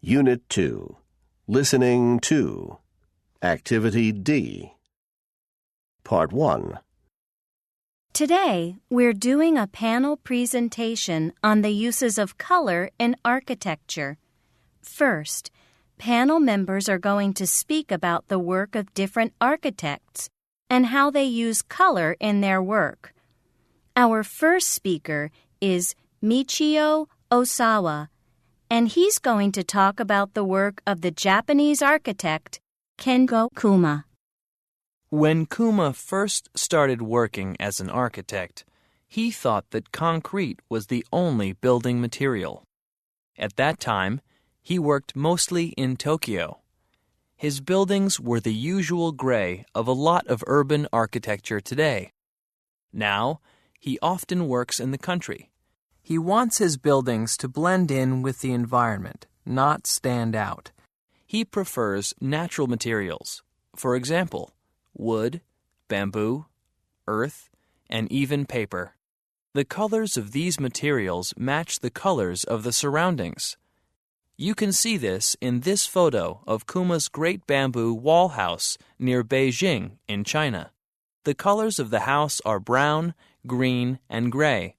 Unit 2, Listening 2, Activity D. Part 1. Today, we're doing a panel presentation on the uses of color in architecture. First, panel members are going to speak about the work of different architects and how they use color in their work. Our first speaker is Michio Osawa, and he's going to talk about the work of the Japanese architect Kengo Kuma. When Kuma first started working as an architect, he thought that concrete was the only building material. At that time, he worked mostly in Tokyo. His buildings were the usual gray of a lot of urban architecture today. Now, he often works in the country. He wants his buildings to blend in with the environment, not stand out. He prefers natural materials, for example, wood, bamboo, earth, and even paper. The colors of these materials match the colors of the surroundings. You can see this in this photo of Kuma's great bamboo wall house near Beijing in China. The colors of the house are brown, green, and gray.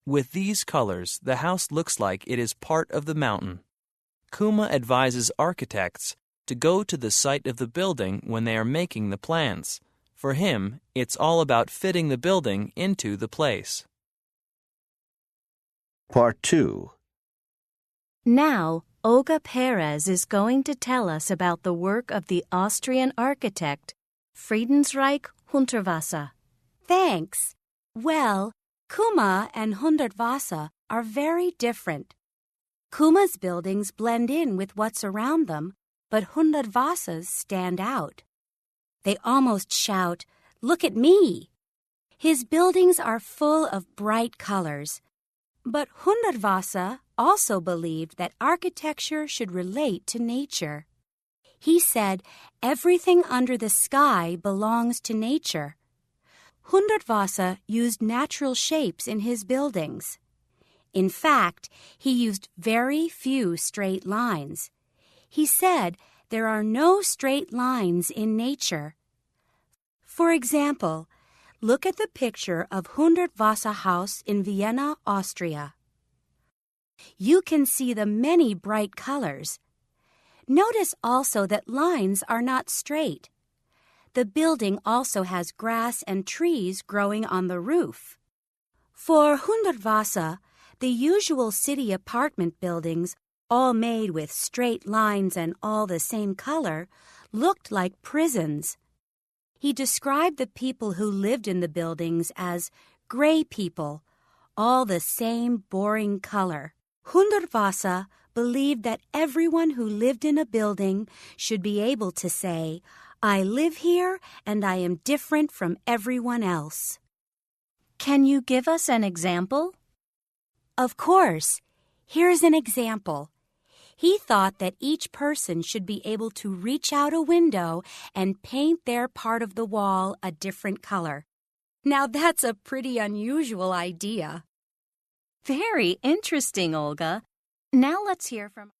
With these colors, the house looks like it is part of the mountain. Kuma advises architects to go to the site of the building when they are making the plans. For him, it's all about fitting the building into the place. Part 2. Now, Olga Perez is going to tell us about the work of the Austrian architect Friedensreich Hundertwasser. Thanks. Well, Kuma and Hundertwasser are very different. Kuma's buildings blend in with what's around them, but Hundertwasser's stand out. They almost shout, "Look at me!" His buildings are full of bright colors. But Hundertwasser also believed that architecture should relate to nature. He said everything under the sky belongs to nature. Hundertwasser used natural shapes in his buildings. In fact, he used very few straight lines. He said there are no straight lines in nature. For example, look at the picture of Hundertwasser House in Vienna, Austria. You can see the many bright colors. Notice also that lines are not straight. The building also has grass and trees growing on the roof. For Hundertwasser, the usual city apartment buildings, all made with straight lines and all the same color, looked like prisons. He described the people who lived in the buildings as gray people, all the same boring color. Hundertwasser believed that everyone who lived in a building should be able to say, "I live here and I am different from everyone else." Can you give us an example? Of course. Here's an example. He thought that each person should be able to reach out a window and paint their part of the wall a different color. Now that's a pretty unusual idea. Very interesting, Olga. Now let's hear from